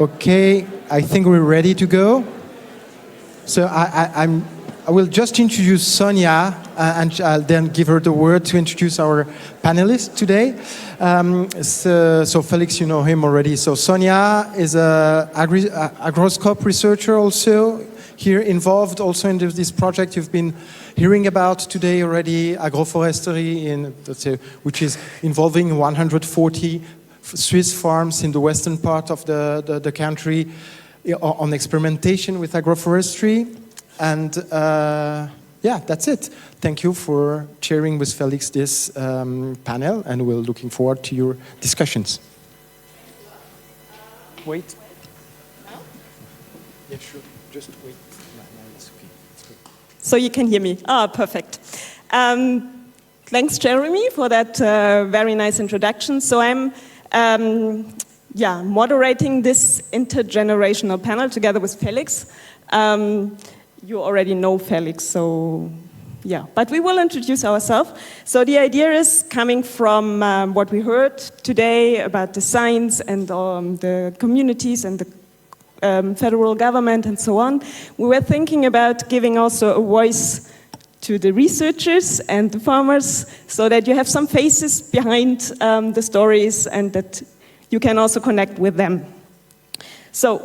Okay, I think we're ready to go. So I will just introduce Sonia, and I'll then give her the word to introduce our panelists today. So Felix, you know him already. So Sonia is an agroscope researcher also, here involved also in this project you've been hearing about today already, agroforestry, which is involving 140 Swiss farms in the western part of the country on experimentation with agroforestry. And yeah, that's it. Thank you for chairing with Felix this panel, and we're looking forward to your discussions. Wait. No? Yeah, sure. Just wait. No, it's okay. It's good. So you can hear me. Ah, perfect. Thanks, Jeremy, for that very nice introduction. So I'm moderating this intergenerational panel together with Felix. You already know Felix, so yeah. But we will introduce ourselves. So the idea is coming from what we heard today about the science and the communities and the federal government and so on. We were thinking about giving also a voice to the researchers and the farmers so that you have some faces behind the stories and that you can also connect with them. So,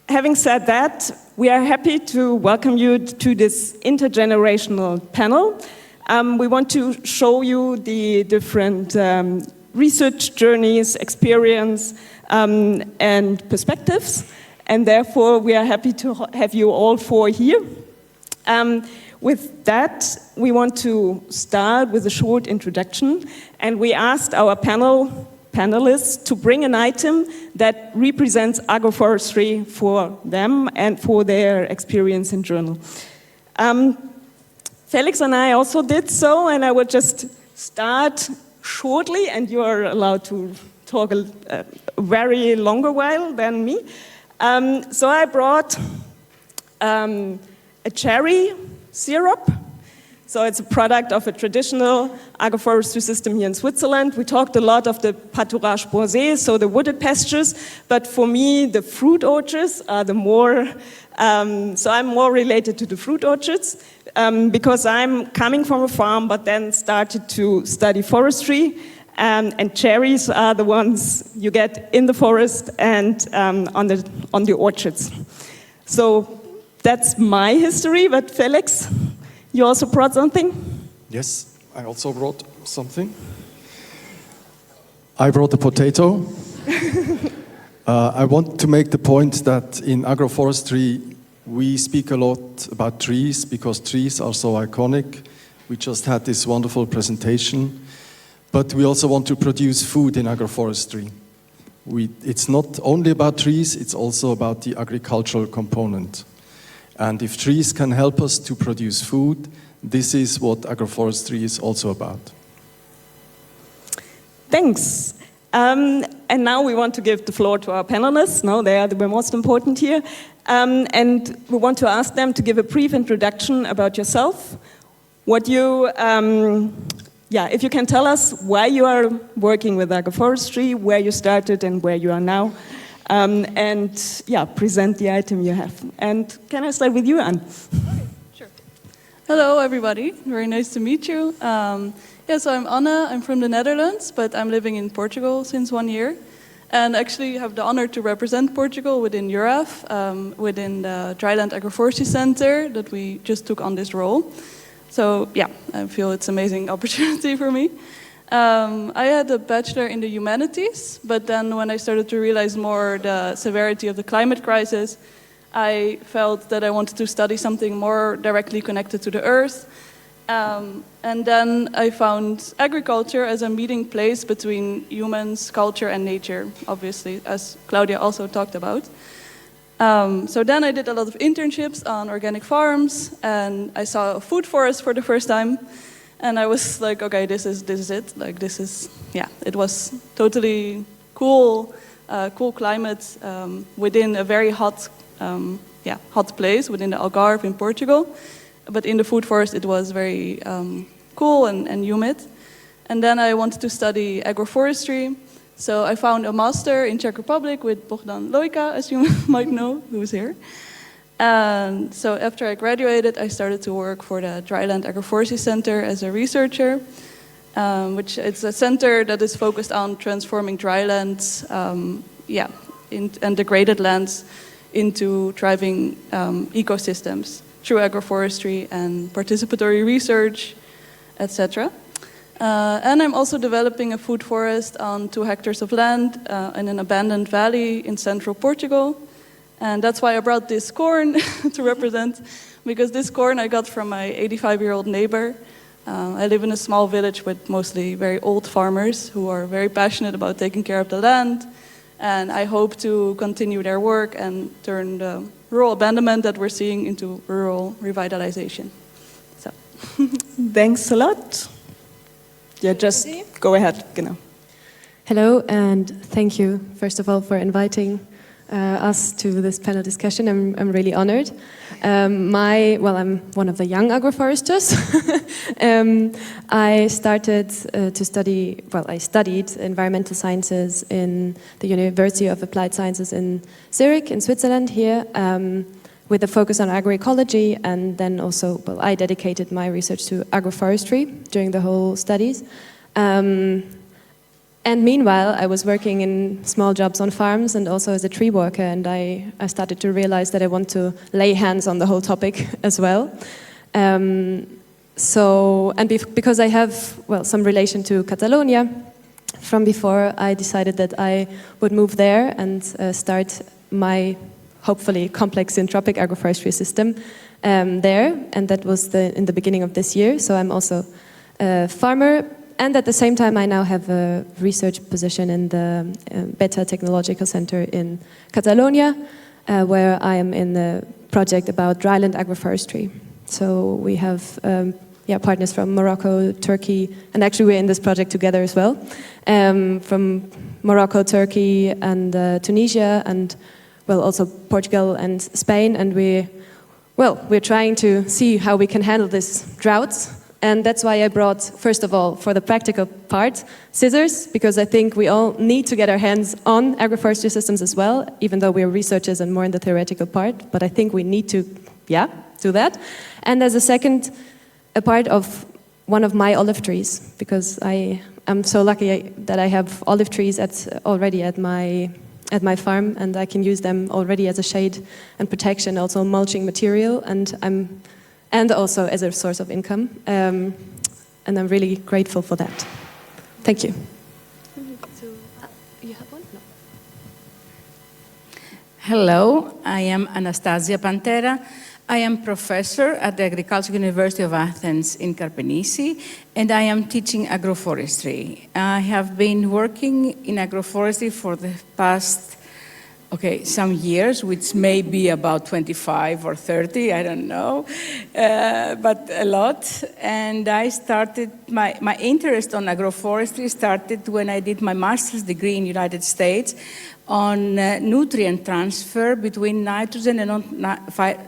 having said that, we are happy to welcome you to this intergenerational panel. We want to show you the different research journeys, experience, and perspectives. And therefore, we are happy to have you all four here. With that, we want to start with a short introduction. And we asked our panelists to bring an item that represents agroforestry for them and for their experience in journal. Felix and I also did so, and I will just start shortly, and you are allowed to talk a very longer while than me. So I brought a cherry syrup. So it's a product of a traditional agroforestry system here in Switzerland. We talked a lot of the pâturage boisé, so the wooded pastures, but for me, the fruit orchards are the more, so I'm more related to the fruit orchards, because I'm coming from a farm, but then started to study forestry, and cherries are the ones you get in the forest and on the orchards. So that's my history, but Felix, you also brought something? Yes, I also brought something. I brought a potato. I want to make the point that in agroforestry, we speak a lot about trees because trees are so iconic. We just had this wonderful presentation. But we also want to produce food in agroforestry. It's not only about trees, it's also about the agricultural component. And if trees can help us to produce food, this is what agroforestry is also about. Thanks. And now we want to give the floor to our panelists. No, they are the most important here. And we want to ask them to give a brief introduction about yourself. What you, if you can tell us why you are working with agroforestry, where you started and where you are now. Present the item you have. And can I start with you, Anne? Okay, sure. Hello, everybody. Very nice to meet you. So I'm Anna. I'm from the Netherlands, but I'm living in Portugal since 1 year. And actually have the honor to represent Portugal within EURAF, within the Dryland Agroforestry Center that we just took on this role. So yeah, I feel it's an amazing opportunity for me. I had a bachelor in the humanities, but then when I started to realize more the severity of the climate crisis, I felt that I wanted to study something more directly connected to the earth. And then I found agriculture as a meeting place between humans, culture, and nature, obviously, as Claudia also talked about. So then I did a lot of internships on organic farms, and I saw a food forest for the first time. And I was like, okay, this is it. Like, this is, yeah, it was totally cool, cool climate within a very hot place within the Algarve in Portugal. But in the food forest, it was very cool and humid. And then I wanted to study agroforestry. So I found a master in Czech Republic with Bogdan Lojka, as you might know, who's here. And so after I graduated, I started to work for the Dryland Agroforestry Center as a researcher, which it's a center that is focused on transforming drylands, and degraded lands into thriving ecosystems through agroforestry and participatory research, etc. And I'm also developing a food forest on 2 hectares of land in an abandoned valley in central Portugal. And that's why I brought this corn to represent, because this corn I got from my 85-year-old neighbor. I live in a small village with mostly very old farmers who are very passionate about taking care of the land. And I hope to continue their work and turn the rural abandonment that we're seeing into rural revitalization. So. Thanks a lot. Yeah, just go ahead. Genau. Hello, and thank you, first of all, for inviting us to this panel discussion. I'm really honored. I'm one of the young agroforesters. I studied environmental sciences in the University of Applied Sciences in Zurich, in Switzerland, here, with a focus on agroecology, and then also, I dedicated my research to agroforestry during the whole studies. And meanwhile, I was working in small jobs on farms and also as a tree worker, and I started to realize that I want to lay hands on the whole topic as well. Because I have, some relation to Catalonia from before, I decided that I would move there and start my, hopefully, complex syntropic agroforestry system there, and that was in the beginning of this year. So I'm also a farmer. And at the same time, I now have a research position in the Beta Technological Center in Catalonia, where I am in the project about dryland agroforestry. So we have partners from Morocco, Turkey, and actually we're in this project together as well, from Morocco, Turkey, and Tunisia, and also Portugal and Spain. And we're trying to see how we can handle these droughts. And that's why I brought, first of all, for the practical part, scissors, because I think we all need to get our hands on agroforestry systems as well, even though we're researchers and more in the theoretical part. But I think we need to, do that. And as a second, a part of one of my olive trees, because I am so lucky that I have olive trees already at my farm, and I can use them already as a shade and protection, also mulching material, and also as a source of income. And I'm really grateful for that. Thank you. You have one? No. Hello, I am Anastasia Pantera. I am professor at the Agricultural University of Athens in Karpenisi, and I am teaching agroforestry. I have been working in agroforestry for the past some years, which may be about 25 or 30, I don't know, but a lot. And I started, my interest on agroforestry started when I did my master's degree in the United States on nutrient transfer between nitrogen and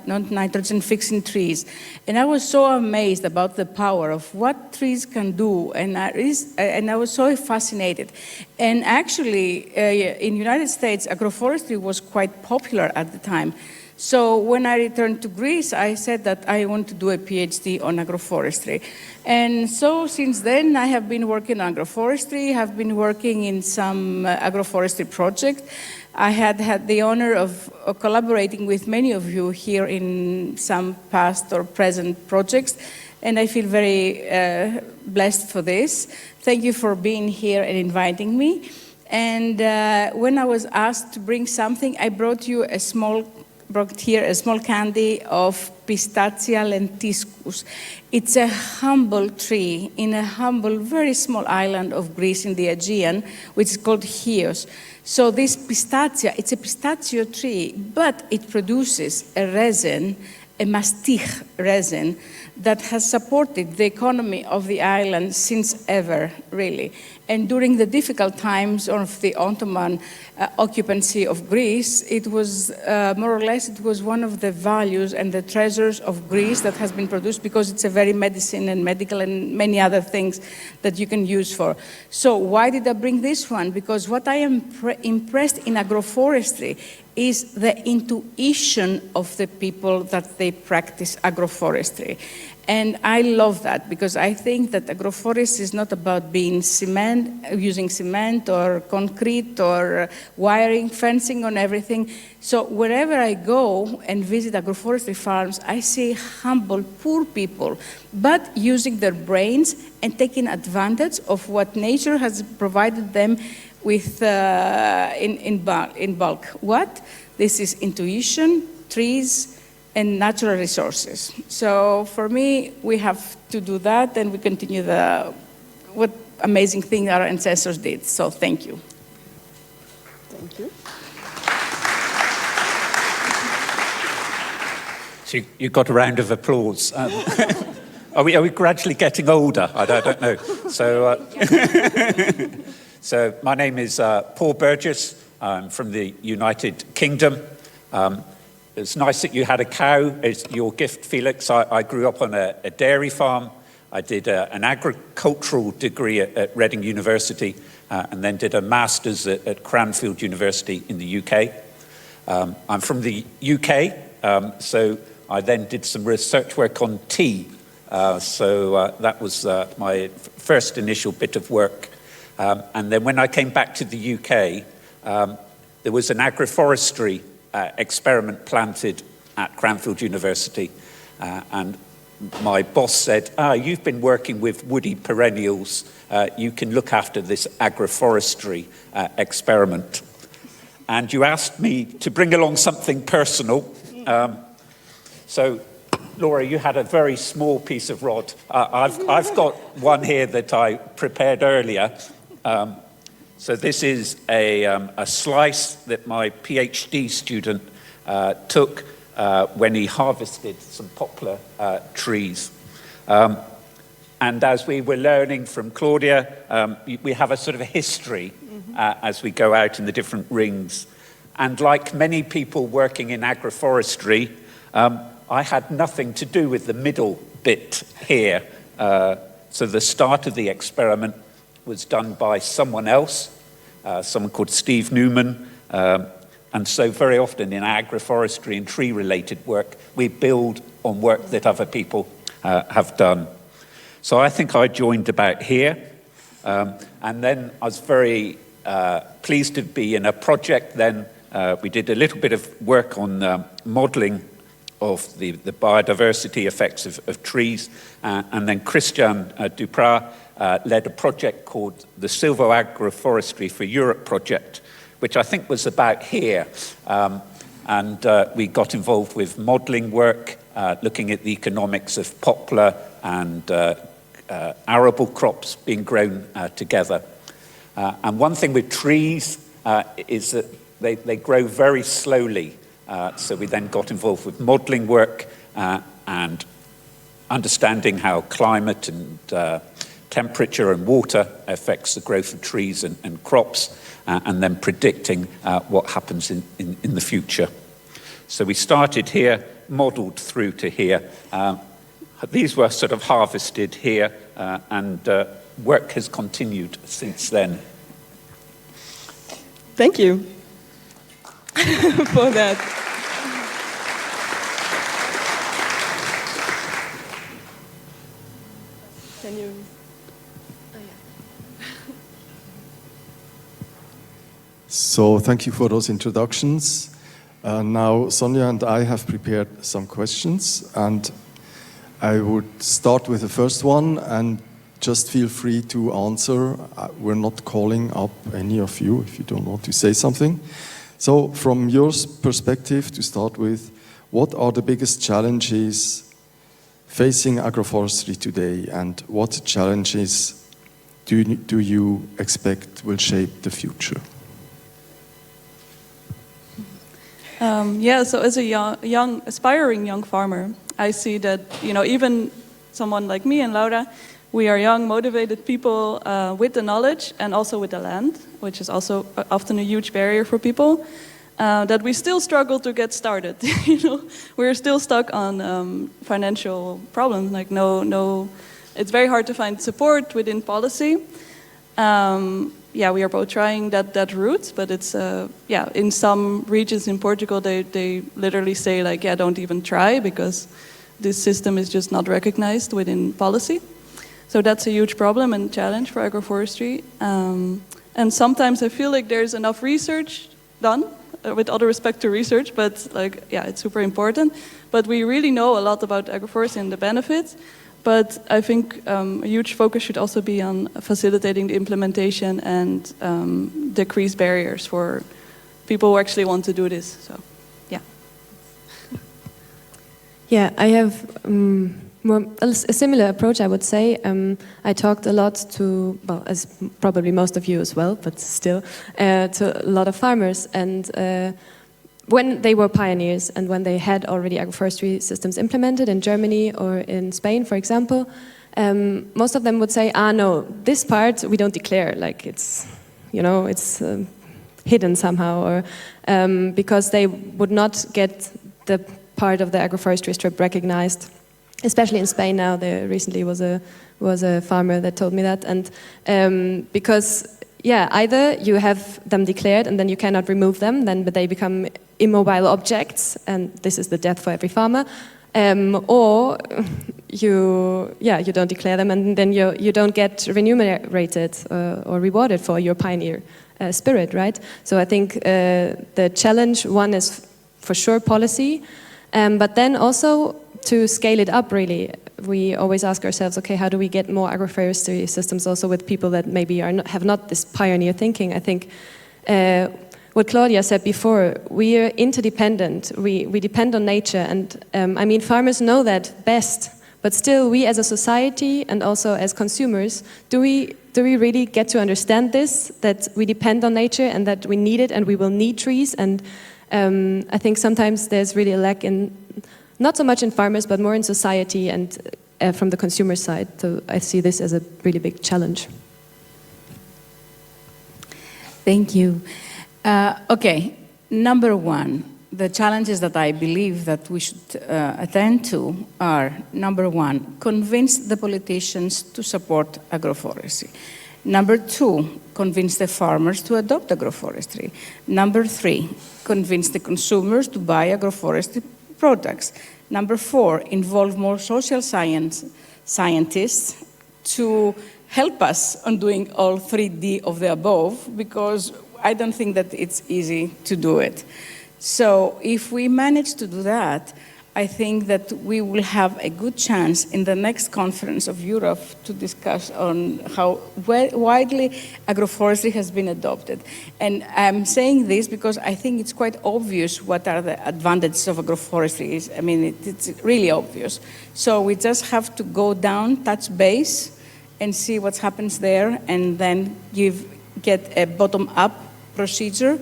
non-nitrogen fixing trees. And I was so amazed about the power of what trees can do, and I was so fascinated. And actually, in the United States, agroforestry was quite popular at the time. So when I returned to Greece, I said that I want to do a PhD on agroforestry. And so since then, I have been working on agroforestry, have been working in some agroforestry project. I had the honor of collaborating with many of you here in some past or present projects, and I feel very blessed for this. Thank you for being here and inviting me. And when I was asked to bring something, I brought here a small candy of Pistachia lentiscus. It's a humble tree in a humble, very small island of Greece in the Aegean, which is called Chios. So this pistachia, it's a pistachio tree, but it produces a resin a mastic resin that has supported the economy of the island since ever, really. And during the difficult times of the Ottoman occupancy of Greece, it was more or less, it was one of the values and the treasures of Greece that has been produced, because it's a very medicine and medical and many other things that you can use for. So why did I bring this one? Because what I am impressed in agroforestry is the intuition of the people that they practice agroforestry. And I love that, because I think that agroforestry is not about being using cement or concrete or wiring, fencing on everything. So wherever I go and visit agroforestry farms, I see humble, poor people, but using their brains and taking advantage of what nature has provided them with in bulk. What? This is intuition, trees, and natural resources. So for me, we have to do that, and we continue what amazing thing our ancestors did. So thank you. Thank you. So you got a round of applause. Are we gradually getting older? I don't know. So my name is Paul Burgess. I'm from the United Kingdom. It's nice that you had a cow. It's your gift, Felix. I grew up on a dairy farm. I did an agricultural degree at Reading University and then did a master's at Cranfield University in the UK. I'm from the UK, so I then did some research work on tea. So that was my first initial bit of work. And then when I came back to the UK, there was an agroforestry experiment planted at Cranfield University, and my boss said, you've been working with woody perennials, you can look after this agroforestry experiment. And you asked me to bring along something personal. So Laura, you had a very small piece of rod. I've got one here that I prepared earlier. So this is a slice that my PhD student took when he harvested some poplar trees. And as we were learning from Claudia, we have a sort of a history as we go out in the different rings. And like many people working in agroforestry, I had nothing to do with the middle bit here. So the start of the experiment was done by someone else, someone called Steve Newman. And so very often in agroforestry and tree-related work, we build on work that other people have done. So I think I joined about here. And then I was very pleased to be in a project then. We did a little bit of work on modeling of the biodiversity effects of trees. And then Christian Duprat led a project called the Silvo Agroforestry for Europe project, which I think was about here. And we got involved with modeling work, looking at the economics of poplar and arable crops being grown together. And one thing with trees is that they grow very slowly. So we then got involved with modeling work and understanding how climate and temperature and water affects the growth of trees and crops, and then predicting what happens in the future. So we started here, modeled through to here. These were sort of harvested here, and work has continued since then. Thank you for that. Can you? Oh, yeah. So thank you for those introductions. Now Sonia and I have prepared some questions, and I would start with the first one, and just feel free to answer. We're not calling up any of you if you don't want to say something. So from your perspective, to start with, what are the biggest challenges facing agroforestry today, and what challenges do you expect will shape the future? So as a young, aspiring young farmer, I see that, even someone like me and Laura, we are young, motivated people with the knowledge and also with the land, which is also often a huge barrier for people, that we still struggle to get started. We're still stuck on financial problems. Like it's very hard to find support within policy. We are both trying that route, but it's in some regions in Portugal they literally say like, don't even try because this system is just not recognized within policy. So that's a huge problem and challenge for agroforestry. And sometimes I feel like there's enough research done, with all the respect to research, but it's super important. But we really know a lot about agroforestry and the benefits. But I think a huge focus should also be on facilitating the implementation and decrease barriers for people who actually want to do this. So, yeah. Yeah, I have a similar approach, I would say. I talked a lot to, as probably most of you as well, but still, to a lot of farmers. And when they were pioneers and when they had already agroforestry systems implemented in Germany or in Spain, for example, most of them would say, no, this part we don't declare, like it's hidden somehow, or because they would not get the part of the agroforestry strip recognized. Especially in Spain now, there recently was a farmer that told me that, and because either you have them declared and then you cannot remove them, then they become immobile objects, and this is the death for every farmer, or you don't declare them and then you don't get remunerated or rewarded for your pioneer spirit, right? So I think the challenge one is for sure policy, but then also to scale it up, really. We always ask ourselves, okay, how do we get more agroforestry systems also with people that maybe have not this pioneer thinking? I think what Claudia said before, we are interdependent. We depend on nature, and farmers know that best. But still, we as a society and also as consumers, do we really get to understand this? That we depend on nature and that we need it, and we will need trees. And I think sometimes there's really a lack in. Not so much in farmers, but more in society and from the consumer side. So I see this as a really big challenge. Thank you. Okay, number one, the challenges that I believe that we should attend to are, number one, convince the politicians to support agroforestry. Number two, convince the farmers to adopt agroforestry. Number three, convince the consumers to buy agroforestry products. Number four, involve more social scientists to help us on doing all 3D of the above, because I don't think that it's easy to do it. So if we manage to do that, I think that we will have a good chance in the next conference of EURAF to discuss on how widely agroforestry has been adopted. And I'm saying this because I think it's quite obvious what are the advantages of agroforestry. I mean, it's really obvious. So we just have to go down, touch base, and see what happens there, and then get a bottom-up procedure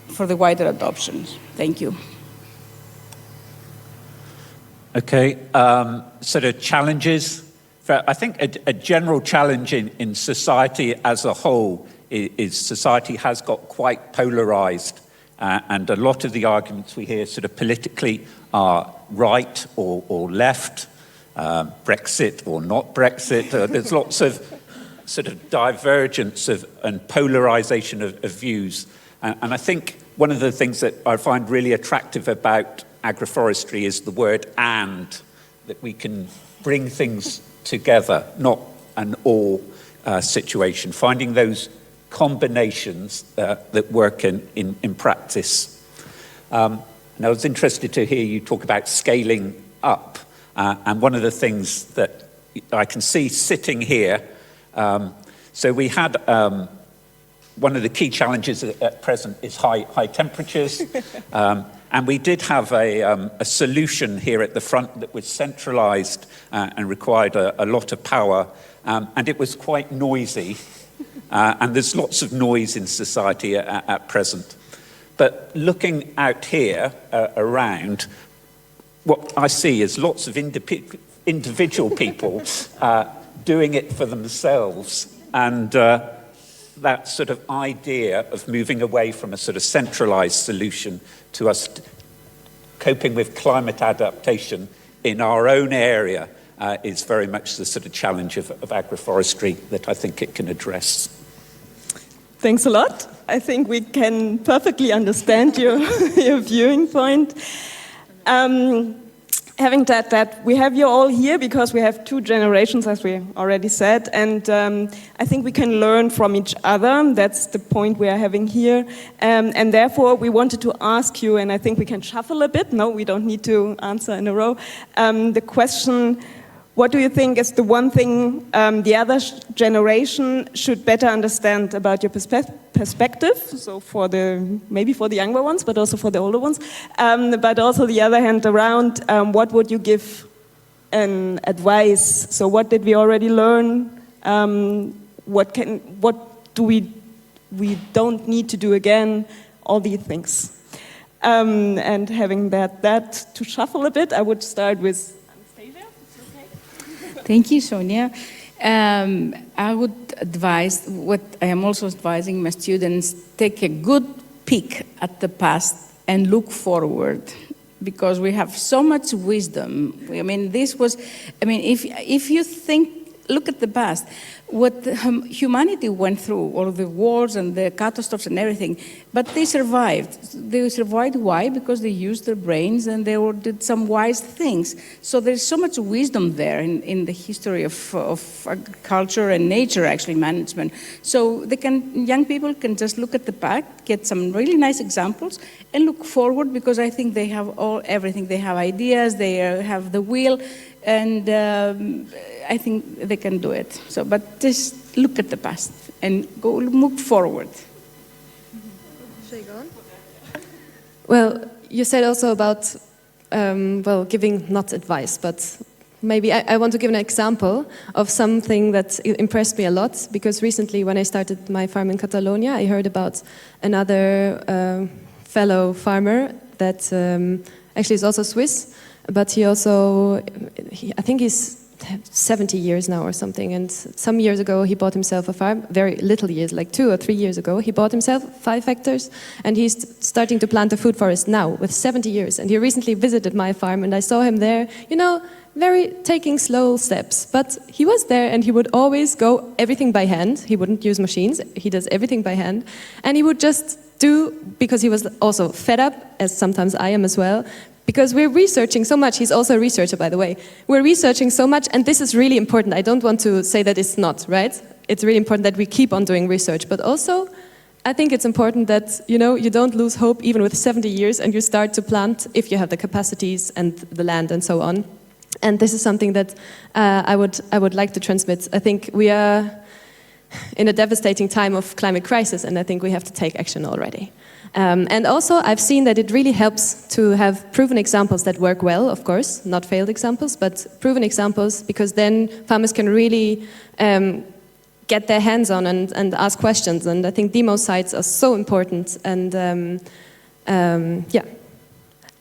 for the wider adoptions. Thank you. Okay, sort of challenges. I think a general challenge in society as a whole is society has got quite polarized, and a lot of the arguments we hear sort of politically are right or left, Brexit or not Brexit. There's lots of sort of divergence and polarization of views. And I think one of the things that I find really attractive about agroforestry is the word "and," that we can bring things together, not an or situation, finding those combinations that work in practice. And I was interested to hear you talk about scaling up, and one of the things that I can see sitting here, so we had one of the key challenges at present is high temperatures. And we did have a solution here at the front that was centralized and required a lot of power, and it was quite noisy. And there's lots of noise in society at present. But looking out here around, what I see is lots of individual people doing it for themselves, and that sort of idea of moving away from a sort of centralized solution to us coping with climate adaptation in our own area is very much the sort of challenge of agroforestry that I think it can address. Thanks a lot. I think we can perfectly understand your viewing point. Having said that, we have you all here because we have two generations, as we already said, and I think we can learn from each other. That's the point we are having here. And therefore, we wanted to ask you, and I think we can shuffle a bit. No, we don't need to answer in a row. The question, what do you think is the one thing the other generation should better understand about your perspective? So maybe for the younger ones, but also for the older ones. But also the other hand around, what would you give an advice? So what did we already learn? What do we don't need to do again? All these things. And having that to shuffle a bit, I would start with Thank you, Sonia. I would advise, what I am also advising my students, take a good peek at the past and look forward, because we have so much wisdom. I mean, if you look at the past, what humanity went through, all the wars and the catastrophes and everything, but they survived. They survived, why? Because they used their brains and they did some wise things. So there's so much wisdom there in the history of agriculture and nature, actually, management. So young people can just look at the back, get some really nice examples, and look forward, because I think they have everything. They have ideas, they have the will, and I think they can do it. So, but just look at the past and move forward. Well, you said also about, giving not advice, but maybe I want to give an example of something that impressed me a lot, because recently when I started my farm in Catalonia, I heard about another fellow farmer that actually is also Swiss, but I think he's 70 years now or something, and some years ago he bought himself a farm, very little years, like 2 or 3 years ago, he bought himself 5 hectares, and he's starting to plant a food forest now with 70 years, and he recently visited my farm, and I saw him there, very taking slow steps, but he was there, and he would always go everything by hand. He wouldn't use machines, he does everything by hand, and he would just do, because he was also fed up, as sometimes I am as well, because we're researching so much. He's also a researcher, by the way. We're researching so much, and this is really important. I don't want to say that it's not, right? It's really important that we keep on doing research, but also I think it's important that, you don't lose hope even with 70 years, and you start to plant if you have the capacities and the land and so on. And this is something that I would like to transmit. I think we are in a devastating time of climate crisis, and I think we have to take action already. And also, I've seen that it really helps to have proven examples that work well, of course, not failed examples, but proven examples, because then farmers can really get their hands on and ask questions. And I think demo sites are so important. And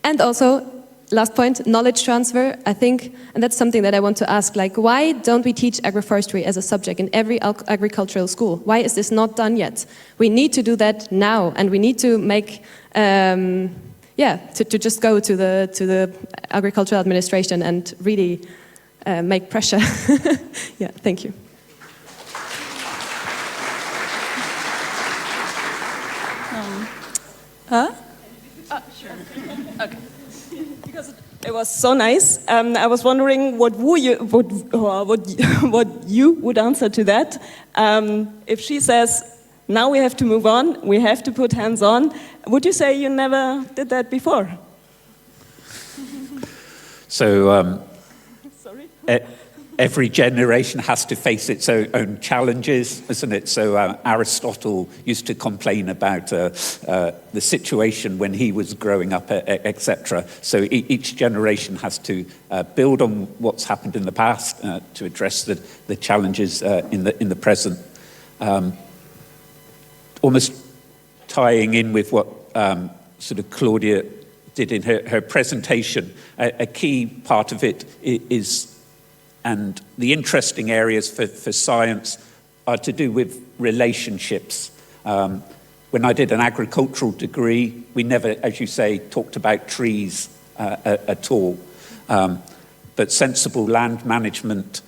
And also, last point, knowledge transfer, I think, and that's something that I want to ask, like, why don't we teach agroforestry as a subject in every agricultural school? Why is this not done yet? We need to do that now, and we need to make, to just go to the agricultural administration and really make pressure. Yeah, thank you. Sure. Okay. Because it was so nice. I was wondering what you would answer to that. If she says, now we have to move on, we have to put hands on, would you say you never did that before? So Sorry? Every generation has to face its own challenges, isn't it? So Aristotle used to complain about the situation when he was growing up, etc. So each generation has to build on what's happened in the past to address the challenges in the present. Almost tying in with what sort of Claudia did in her presentation. A key part of it is, and the interesting areas for science are to do with relationships. When I did an agricultural degree, we never, as you say, talked about trees at all. But sensible land management,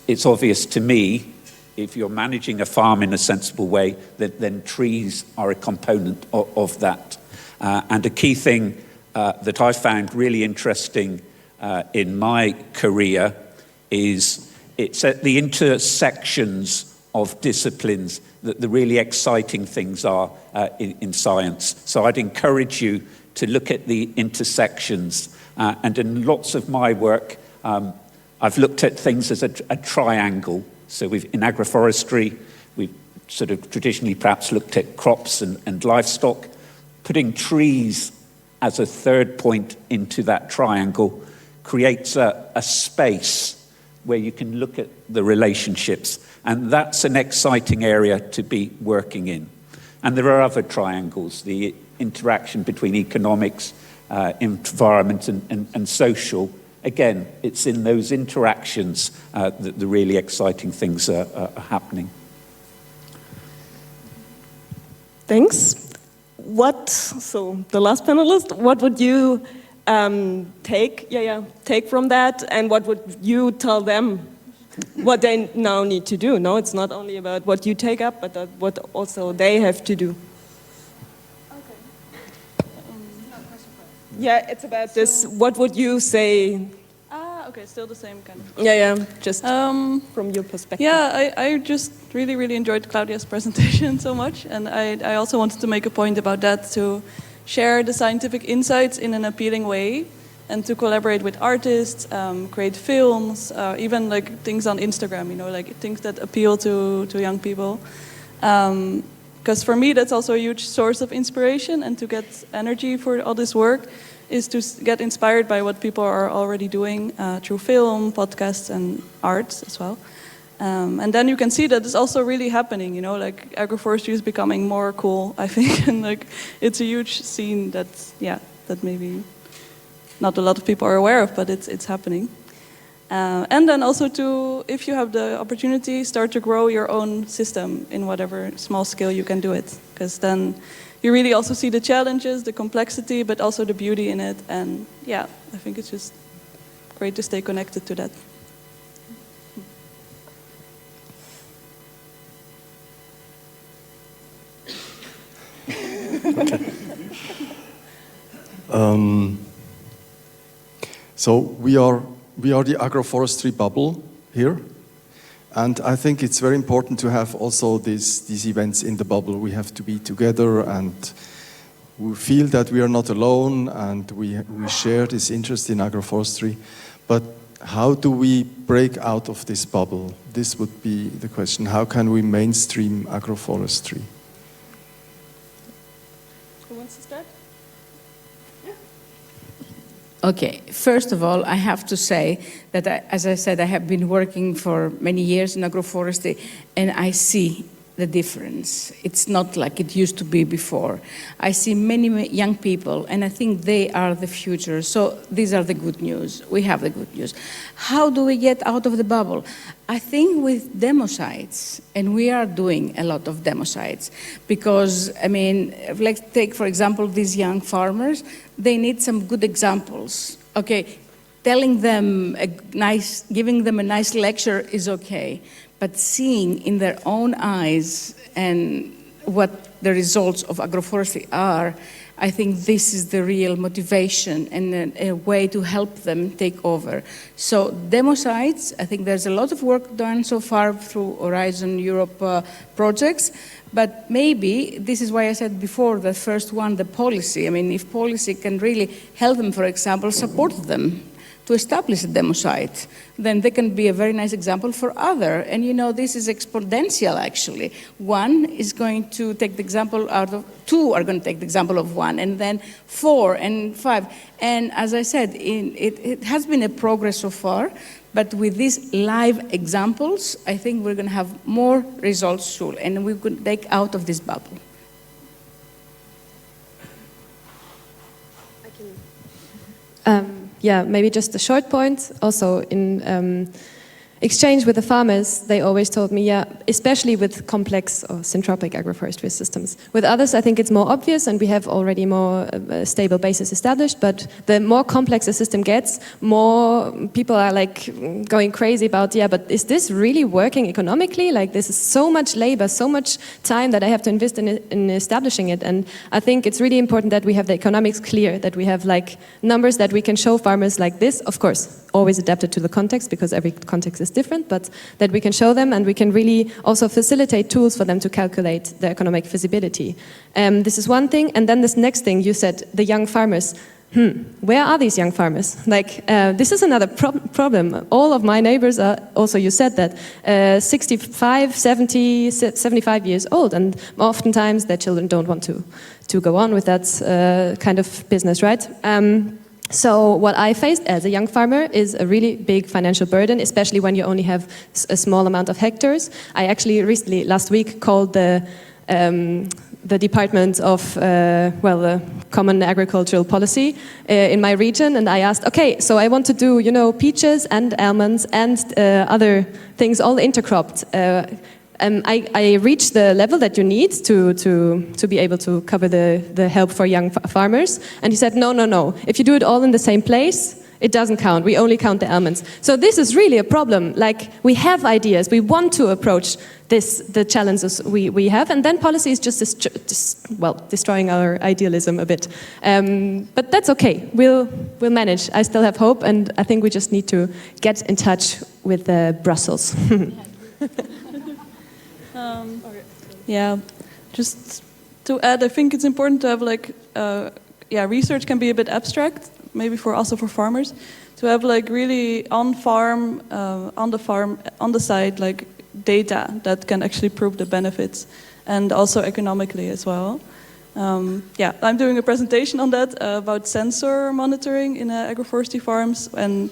it's obvious to me, if you're managing a farm in a sensible way, then trees are a component of that. And a key thing that I found really interesting in my career is it's at the intersections of disciplines that the really exciting things are in science. So I'd encourage you to look at the intersections. And in lots of my work, I've looked at things as a triangle. So in agroforestry, we've sort of traditionally perhaps looked at crops and livestock. Putting trees as a third point into that triangle creates a space where you can look at the relationships. And that's an exciting area to be working in. And there are other triangles, the interaction between economics, environment, and social. Again, it's in those interactions that the really exciting things are happening. Thanks. So the last panelist, what would you take from that, and what would you tell them what they now need to do? No, it's not only about what you take up, but what also they have to do. Yeah, it's about this. What would you say? Okay, still the same kind of. Yeah, just from your perspective. Yeah, I just really enjoyed Claudia's presentation so much, and I also wanted to make a point about that, to share the scientific insights in an appealing way, and to collaborate with artists, create films, even like things on Instagram, like things that appeal to young people. Because for me, that's also a huge source of inspiration, and to get energy for all this work is to get inspired by what people are already doing through film, podcasts, and arts as well. And then you can see that it's also really happening, like agroforestry is becoming more cool, I think, and like it's a huge scene that maybe not a lot of people are aware of, but it's happening. And then also if you have the opportunity, start to grow your own system in whatever small scale you can do it, because then you really also see the challenges, the complexity, but also the beauty in it. And yeah, I think it's just great to stay connected to that. So we are the agroforestry bubble here. And I think it's very important to have also these events in the bubble. We have to be together, and we feel that we are not alone, and we share this interest in agroforestry. But how do we break out of this bubble? This would be the question. How can we mainstream agroforestry? Who wants to start? Okay, first of all, I have to say that, as I said, I have been working for many years in agroforestry, and I see the difference. It's not like it used to be before. I see many young people, and I think they are the future. So these are the good news. We have the good news. How do we get out of the bubble? I think with demo sites, and we are doing a lot of demo sites, because, let's take, for example, these young farmers. They need some good examples. Okay, telling them giving them a nice lecture is okay, but seeing in their own eyes and what the results of agroforestry are, I think this is the real motivation and a way to help them take over. So demo sites, I think there's a lot of work done so far through Horizon Europe projects, but maybe, this is why I said before, the first one, the policy. If policy can really help them, for example, support them to establish a demo site, then they can be a very nice example for other. And this is exponential, actually. One is going to take the example out of, two are going to take the example of one, and then 4 and 5. And as I said, it has been a progress so far, but with these live examples, I think we're going to have more results soon, and we could take out of this bubble. Yeah, maybe just a short point. Also, in exchange with the farmers, they always told me, yeah, especially with complex or syntropic agroforestry systems. With others, I think it's more obvious, and we have already more stable basis established. But the more complex a system gets, more people are like going crazy about, yeah, but is this really working economically? Like, this is so much labor, so much time that I have to invest in establishing it. And I think it's really important that we have the economics clear, that we have like numbers that we can show farmers like this, of course, always adapted to the context, because every context is different, but that we can show them, and we can really also facilitate tools for them to calculate the economic feasibility. This is one thing, and then this next thing, you said, the young farmers. Where are these young farmers? Like, this is another problem. All of my neighbors are, also you said that, 65, 70, 75 years old, and oftentimes their children don't want to go on with that kind of business, right? So what I faced as a young farmer is a really big financial burden, especially when you only have a small amount of hectares. I actually recently, last week, called the Department of, the Common Agricultural Policy in my region, and I asked, okay, so I want to do, peaches and almonds and other things all intercropped. I reached the level that you need to be able to cover the help for young farmers. And he said, no. If you do it all in the same place, it doesn't count. We only count the almonds. So this is really a problem. Like, we have ideas. We want to approach the challenges we have. And then policy is just destroying our idealism a bit. But that's okay. We'll manage. I still have hope. And I think we just need to get in touch with Brussels. Yeah, just to add, I think it's important to have research can be a bit abstract, maybe also for farmers, to have like really on the side, like data that can actually prove the benefits, and also economically as well. I'm doing a presentation on that about sensor monitoring in agroforestry farms, and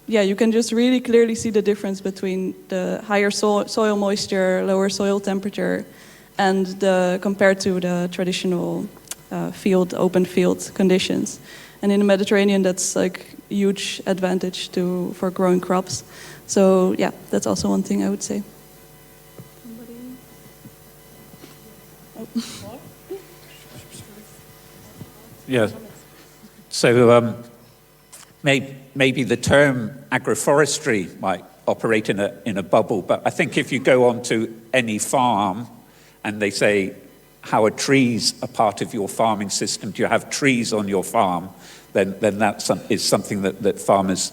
you can just really clearly see the difference between the higher soil moisture, lower soil temperature, and compared to the traditional open field conditions. And in the Mediterranean, that's like a huge advantage for growing crops. So that's also one thing I would say. Yeah. So maybe the term agroforestry might operate in a bubble, but I think if you go onto any farm and they say, how are trees a part of your farming system? Do you have trees on your farm? Then that is something that farmers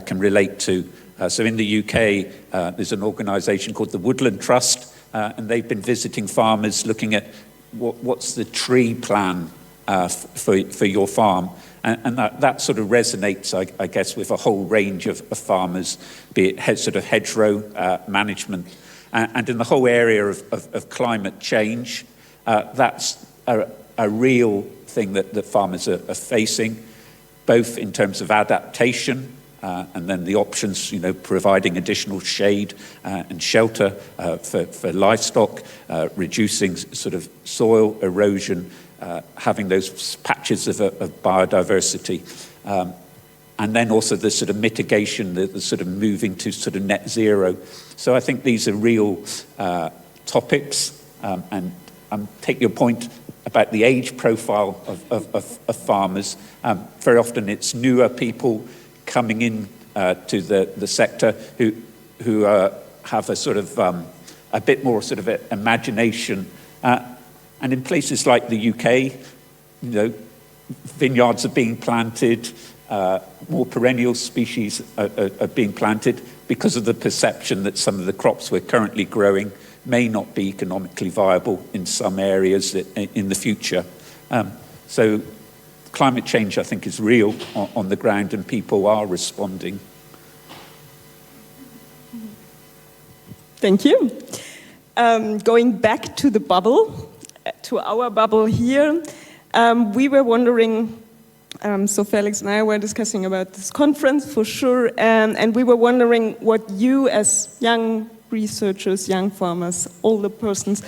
can relate to. So in the UK, there's an organisation called the Woodland Trust, and they've been visiting farmers looking at what's the tree plan for your farm. And that sort of resonates, I guess, with a whole range of farmers, be it sort of hedgerow management. And in the whole area of climate change, that's a real thing that farmers are facing, both in terms of adaptation and then the options, providing additional shade and shelter for livestock, reducing sort of soil erosion, having those patches of biodiversity, and then also the sort of mitigation, the sort of moving to sort of net zero. So I think these are real topics, and take your point about the age profile of farmers. Very often it's newer people coming in to the sector who have a sort of a bit more sort of imagination. And in places like the UK, vineyards are being planted, more perennial species are being planted because of the perception that some of the crops we're currently growing may not be economically viable in some areas in the future. So climate change, I think, is real on the ground, and people are responding. Thank you. Going back to the bubble, to our bubble here, we were wondering, so Felix and I were discussing about this conference for sure, and we were wondering what you as young researchers, young farmers, older persons,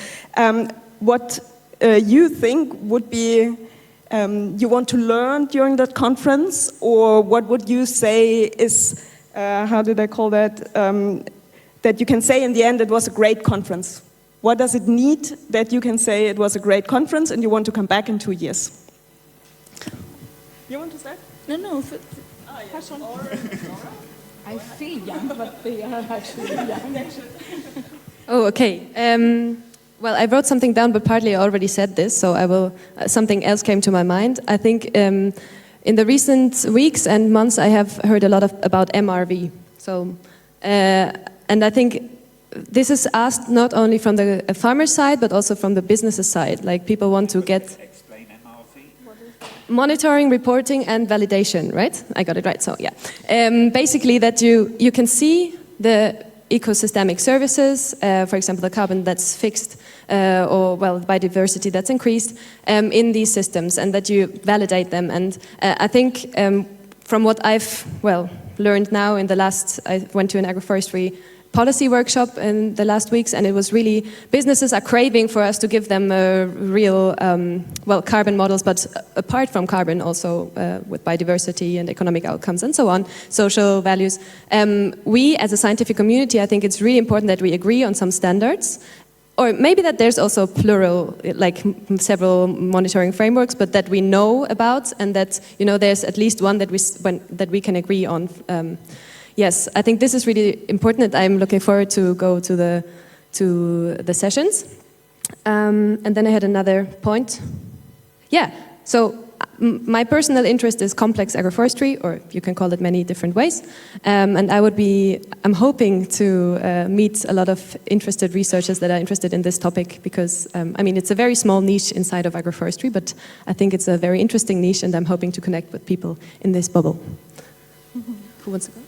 what you think would be you want to learn during that conference, or what would you say is, how did I call that, that you can say in the end it was a great conference? What does it need that you can say it was a great conference and you want to come back in 2 years? You want to start? No. Pass on. I feel young, but they are actually young. Oh, okay. Well, I wrote something down, but partly I already said this, so I will. Something else came to my mind. I think in the recent weeks and months, I have heard a lot about MRV. So, and I think this is asked not only from the farmer side, but also from the businesses side. Like people want to get Explain MRV. monitoring, reporting, and validation. Right? I got it right. So yeah, basically that you can see the ecosystemic services, for example, the carbon that's fixed, or well, biodiversity that's increased in these systems, and that you validate them. And I think from what I've learned now in the last, I went to an agroforestry policy workshop in the last weeks, and it was really, businesses are craving for us to give them real, carbon models, but apart from carbon also with biodiversity and economic outcomes and so on, social values. We as a scientific community, I think it's really important that we agree on some standards, or maybe that there's also plural, like several monitoring frameworks, but that we know about, and that there's at least one that we can agree on. Yes, I think this is really important, and I'm looking forward to go to the sessions. And then I had another point. Yeah, so my personal interest is complex agroforestry, or you can call it many different ways. And I'm hoping to meet a lot of interested researchers that are interested in this topic, because it's a very small niche inside of agroforestry, but I think it's a very interesting niche, and I'm hoping to connect with people in this bubble. Who wants to go?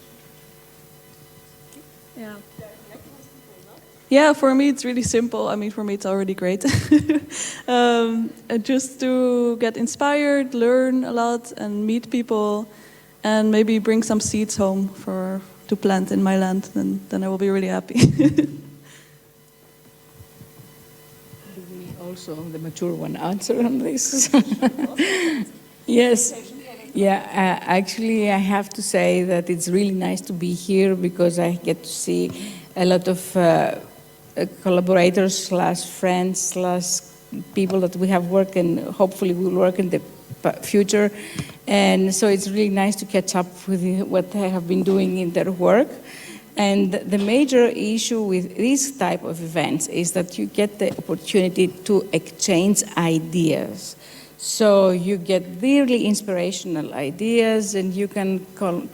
Yeah, for me it's really simple. For me it's already great. Just to get inspired, learn a lot, and meet people, and maybe bring some seeds home to plant in my land. Then I will be really happy. Do we also, the mature one, answer on this? Yes. Yeah, actually I have to say that it's really nice to be here, because I get to see a lot of collaborators / friends / people that we have worked and hopefully will work in the future. And so it's really nice to catch up with what they have been doing in their work. And the major issue with this type of events is that you get the opportunity to exchange ideas. So you get really inspirational ideas, and you can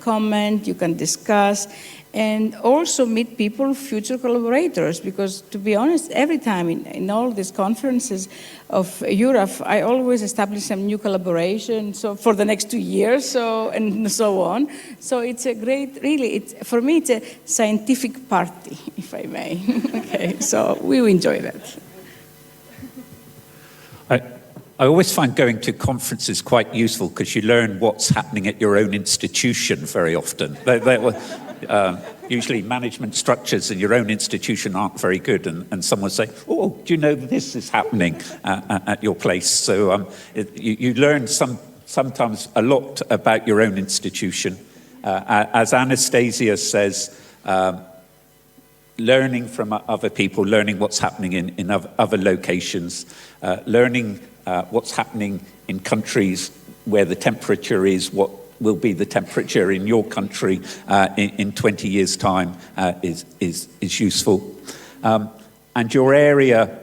comment, you can discuss, and also meet people, future collaborators, because to be honest, every time in all these conferences of EURAF, I always establish some new collaboration, so for the next 2 years, and so on. So it's a great, really, for me it's a scientific party, if I may. Okay, so we will enjoy that. I always find going to conferences quite useful, because you learn what's happening at your own institution very often. Usually management structures in your own institution aren't very good, and someone will say, oh, do you know this is happening at your place? So you learn sometimes a lot about your own institution. As Anastasia says, learning from other people, learning what's happening in other locations, learning what's happening in countries where the temperature is what will be the temperature in your country in 20 years' time is useful. And your area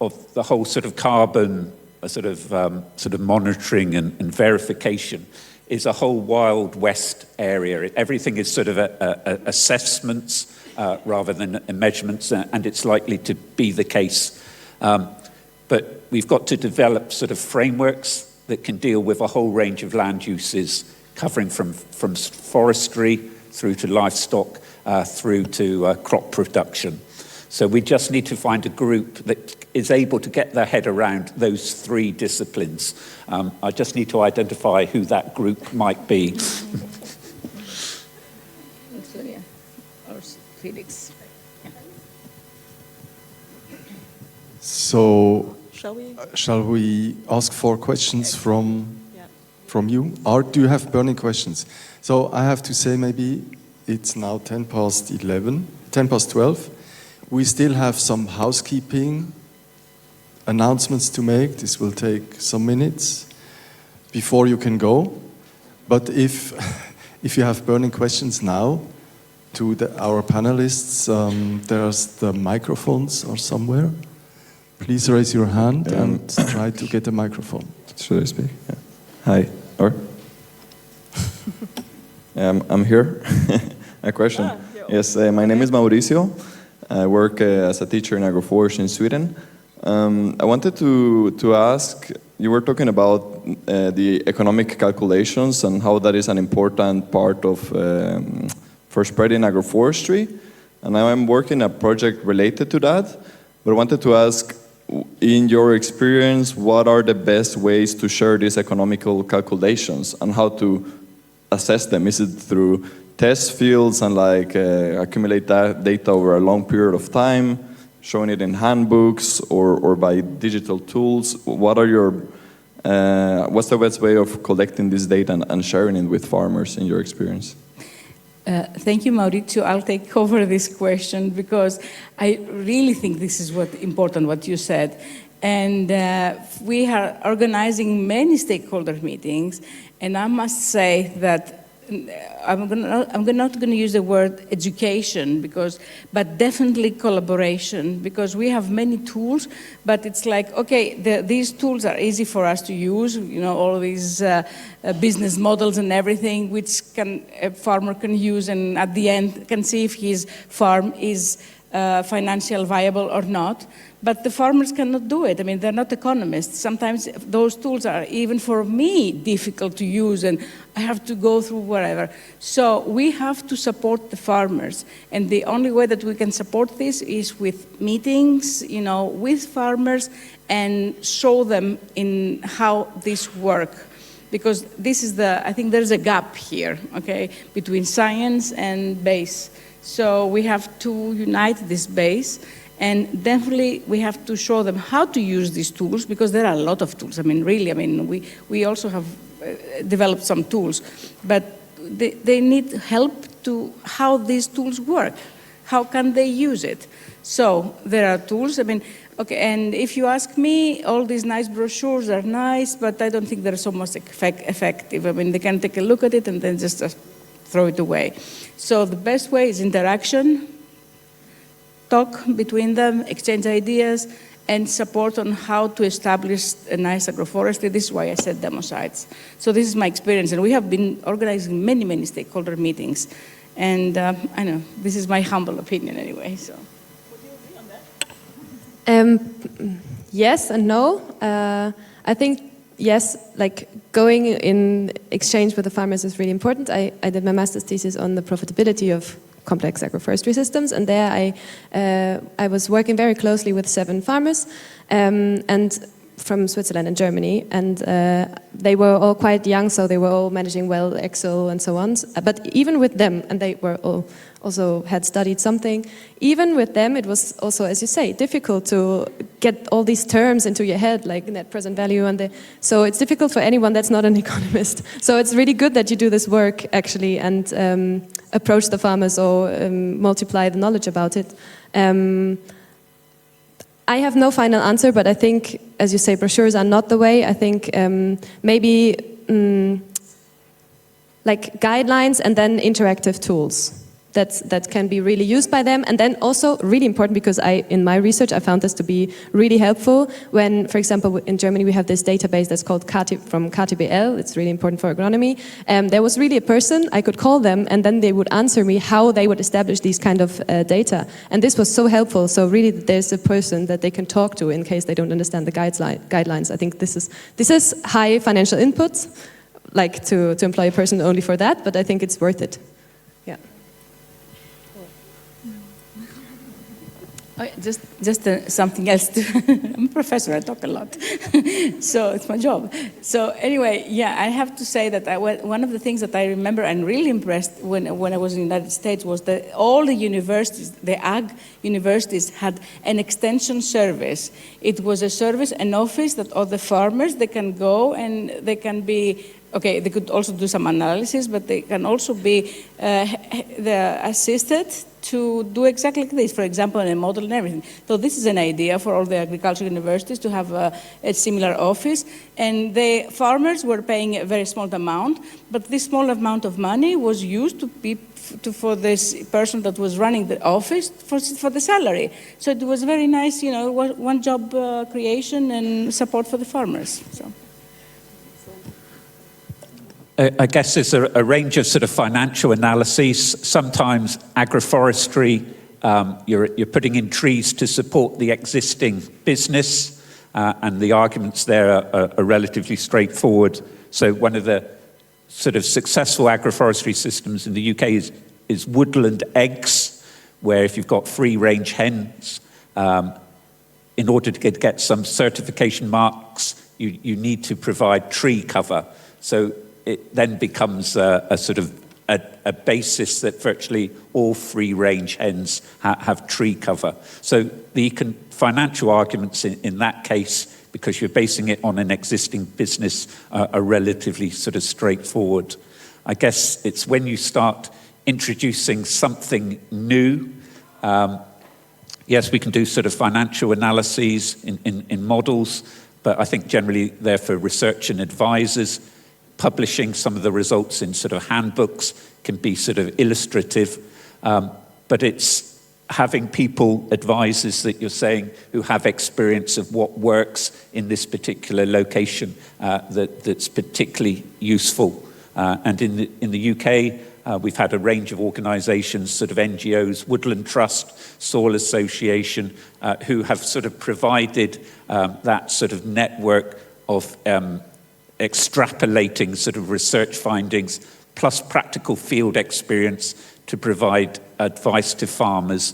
of the whole sort of carbon sort of monitoring and verification is a whole Wild West area. Everything is sort of assessments rather than measurements, and it's likely to be the case. But we've got to develop sort of frameworks that can deal with a whole range of land uses, covering from forestry through to livestock, through to crop production. So we just need to find a group that is able to get their head around those 3 disciplines. I just need to identify who that group might be. So, yeah, or Felix. Yeah. So shall we? Shall we ask 4 questions from you? Or do you have burning questions? So I have to say maybe it's now 10 past 12. We still have some housekeeping announcements to make. This will take some minutes before you can go. But if you have burning questions now to our panelists, there's the microphones or somewhere. Please raise your hand and try to get a microphone. Should I speak? Yeah. Hi. Or? I'm here. A question. Yes, my name is Mauricio. I work as a teacher in agroforestry in Sweden. I wanted to ask, you were talking about the economic calculations and how that is an important part of for spreading agroforestry. And now I'm working a project related to that. But I wanted to ask, in your experience, what are the best ways to share these economical calculations and how to assess them? Is it through test fields and like accumulate that data over a long period of time, showing it in handbooks or by digital tools? What are your, what's the best way of collecting this data and sharing it with farmers in your experience? Thank you, Mauricio. I'll take over this question because I really think this is important, what you said. And we are organizing many stakeholder meetings, and I must say that I'm not going to use the word education, but definitely collaboration, because we have many tools, but it's like, okay, these tools are easy for us to use, you know, all these business models and everything, which a farmer can use, and at the end can see if his farm is financially viable or not. But the farmers cannot do it. I mean, they're not economists. Sometimes those tools are, even for me, difficult to use, and I have to go through whatever. So we have to support the farmers. And the only way that we can support this is with meetings, you know, with farmers, and show them in how this works. Because this is I think there's a gap here, okay, between science and base. So we have to unite this base. And definitely we have to show them how to use these tools, because there are a lot of tools. I mean, really, I mean, we also have developed some tools, but they need help to how these tools work. How can they use it? So there are tools. I mean, okay, and if you ask me, all these nice brochures are nice, but I don't think they're so much effective. I mean, they can take a look at it and then just throw it away. So the best way is interaction, talk between them, exchange ideas, and support on how to establish a nice agroforestry. This is why I said demo sites. So this is my experience, and we have been organizing many, many stakeholder meetings. And I know, this is my humble opinion anyway. So, would you agree on that? Yes and no. I think, yes, like going in exchange with the farmers is really important. I did my master's thesis on the profitability of complex agroforestry systems, and there I was working very closely with 7 farmers and from Switzerland and Germany, and they were all quite young, so they were all managing well Excel and so on. But even with them, and they were all also had studied something, even with them it was also, as you say, difficult to get all these terms into your head, like net present value, and so it's difficult for anyone that's not an economist. So it's really good that you do this work actually, and approach the farmers or multiply the knowledge about it. I have no final answer, but I think, as you say, brochures are not the way. I think maybe like guidelines and then interactive tools that can be really used by them. And then also really important, because in my research I found this to be really helpful when, for example, in Germany we have this database that's called from KTBL. It's really important for agronomy. There was really a person, I could call them, and then they would answer me how they would establish these kind of data. And this was so helpful. So really there's a person that they can talk to in case they don't understand the guidelines. I think this is high financial input, like to employ a person only for that, but I think it's worth it. Yeah. Oh, just something else. I'm a professor, I talk a lot. So it's my job. So anyway, yeah, I have to say that one of the things that I remember and really impressed when I was in the United States was that all the universities, the ag universities, had an extension service. It was a service, an office that all the farmers, they can go and they can be, okay, they could also do some analysis, but they can also be assisted to do exactly like this, for example, in a model and everything. So this is an idea for all the agricultural universities to have a similar office. And the farmers were paying a very small amount, but this small amount of money was used for this person that was running the office for the salary. So it was very nice, you know, one job creation and support for the farmers. So. I guess there's a range of sort of financial analyses. Sometimes agroforestry, you're putting in trees to support the existing business, and the arguments there are relatively straightforward. So one of the sort of successful agroforestry systems in the UK is woodland eggs, where if you've got free-range hens, in order to get some certification marks, you need to provide tree cover. So it then becomes a sort of a basis that virtually all free-range hens have tree cover. So the financial arguments in that case, because you're basing it on an existing business, are relatively sort of straightforward. I guess it's when you start introducing something new. Yes, we can do sort of financial analyses in models, but I think generally they're for research and advisors. Publishing some of the results in sort of handbooks can be sort of illustrative, but it's having people, advisors that you're saying, who have experience of what works in this particular location that's particularly useful. And in the UK, we've had a range of organisations, sort of NGOs, Woodland Trust, Soil Association, who have sort of provided that sort of network of extrapolating sort of research findings plus practical field experience to provide advice to farmers.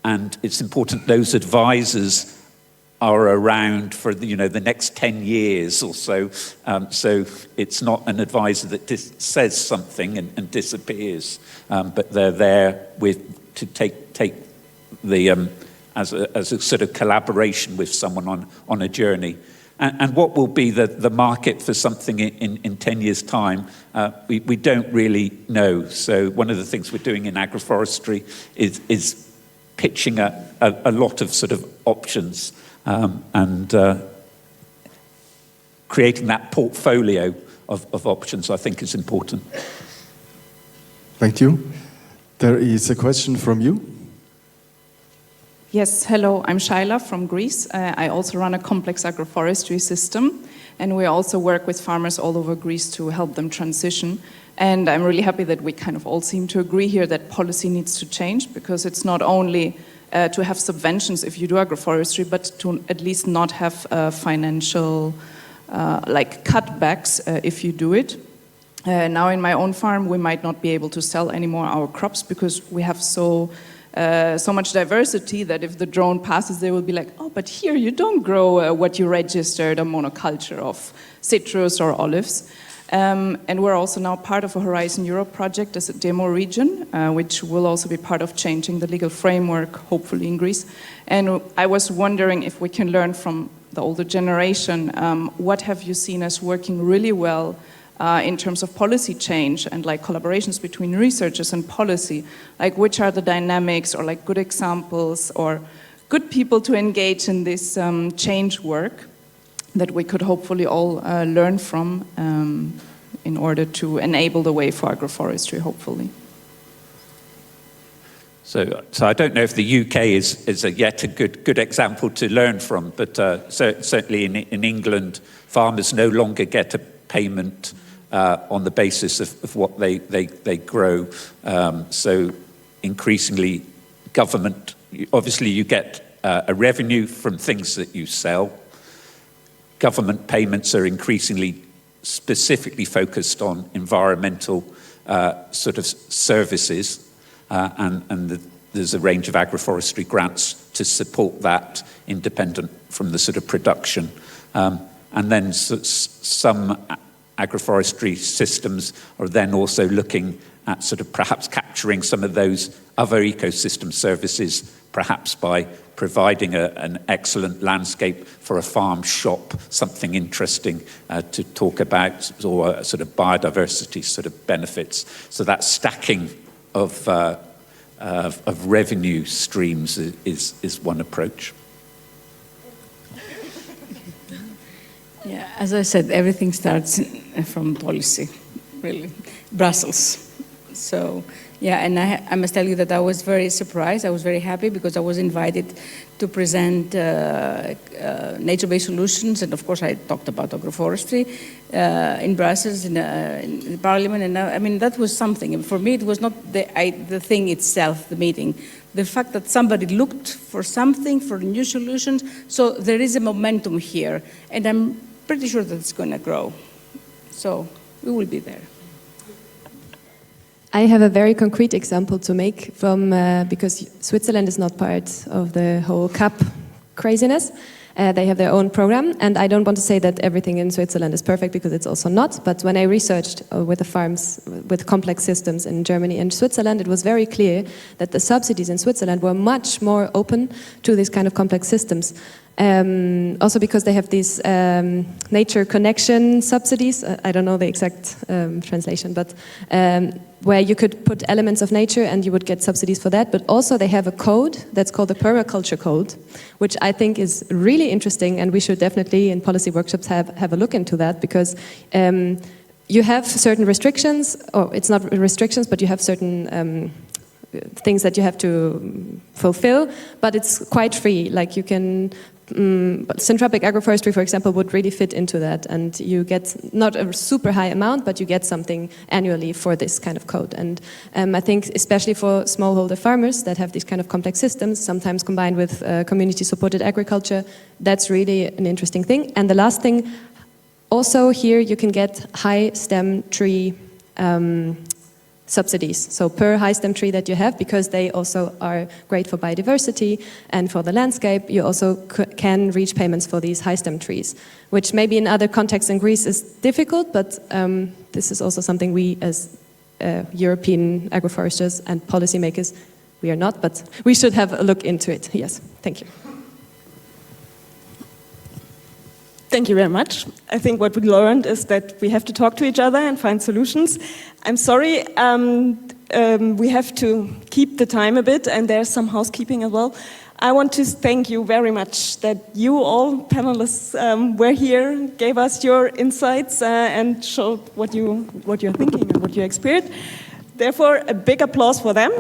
And it's important those advisors are around for the next 10 years or so. So it's not an advisor that says something and disappears, but they're there to take the as a sort of collaboration with someone on a journey. And what will be the market for something in 10 years' time, we don't really know. So one of the things we're doing in agroforestry is pitching a lot of sort of options and creating that portfolio of options, I think, is important. Thank you. There is a question from you. Yes, hello, I'm Shaila from Greece. I also run a complex agroforestry system, and we also work with farmers all over Greece to help them transition. And I'm really happy that we kind of all seem to agree here that policy needs to change, because it's not only to have subventions if you do agroforestry, but to at least not have financial like cutbacks if you do it. Now in my own farm, we might not be able to sell anymore our crops because we have so much diversity that if the drone passes, they will be like, oh, but here you don't grow what you registered, a monoculture of citrus or olives. And we're also now part of a Horizon Europe project as a demo region, which will also be part of changing the legal framework, hopefully in Greece. And I was wondering if we can learn from the older generation, what have you seen as working really well in terms of policy change and like collaborations between researchers and policy, like which are the dynamics or like good examples or good people to engage in this change work that we could hopefully all learn from in order to enable the way for agroforestry, hopefully. So I don't know if the UK is yet a good example to learn from, but certainly in England, farmers no longer get a payment on the basis of what they grow. So increasingly, government, obviously you get a revenue from things that you sell. Government payments are increasingly specifically focused on environmental sort of services, and there's a range of agroforestry grants to support that independent from the sort of production. And then some agroforestry systems are then also looking at sort of perhaps capturing some of those other ecosystem services, perhaps by providing an excellent landscape for a farm shop, something interesting to talk about, or sort of biodiversity sort of benefits. So that stacking of revenue streams is one approach. Yeah, as I said, everything starts from policy, really, Brussels. So, yeah, and I must tell you that I was very surprised. I was very happy because I was invited to present nature-based solutions, and of course I talked about agroforestry in Brussels in the Parliament, and I mean that was something. And for me, it was not the thing itself, the meeting. The fact that somebody looked for something, for new solutions. So there is a momentum here, and I'm pretty sure that it's going to grow. So we will be there. I have a very concrete example to make from, because Switzerland is not part of the whole CAP craziness. They have their own program, and I don't want to say that everything in Switzerland is perfect, because it's also not, but when I researched with the farms with complex systems in Germany and Switzerland, it was very clear that the subsidies in Switzerland were much more open to these kind of complex systems. Also because they have these nature connection subsidies, I don't know the exact translation, but where you could put elements of nature and you would get subsidies for that. But also they have a code that's called the Permaculture Code, which I think is really interesting, and we should definitely in policy workshops have a look into that, because you have certain restrictions, or it's not restrictions, but you have certain things that you have to fulfill, but it's quite free. Like you can, syntropic agroforestry, for example, would really fit into that, and you get not a super high amount, but you get something annually for this kind of code. And I think especially for smallholder farmers that have these kind of complex systems, sometimes combined with community-supported agriculture, that's really an interesting thing. And the last thing, also here you can get high stem tree subsidies. So per high stem tree that you have, because they also are great for biodiversity and for the landscape, you also can reach payments for these high stem trees, which maybe in other contexts in Greece is difficult, but this is also something we as European agroforesters and policymakers, we are not, but we should have a look into it. Yes, thank you. Thank you very much. I think what we learned is that we have to talk to each other and find solutions. I'm sorry, we have to keep the time a bit, and there's some housekeeping as well. I want to thank you very much that you all panelists were here, gave us your insights and showed what you're thinking and what you experienced. Therefore, a big applause for them.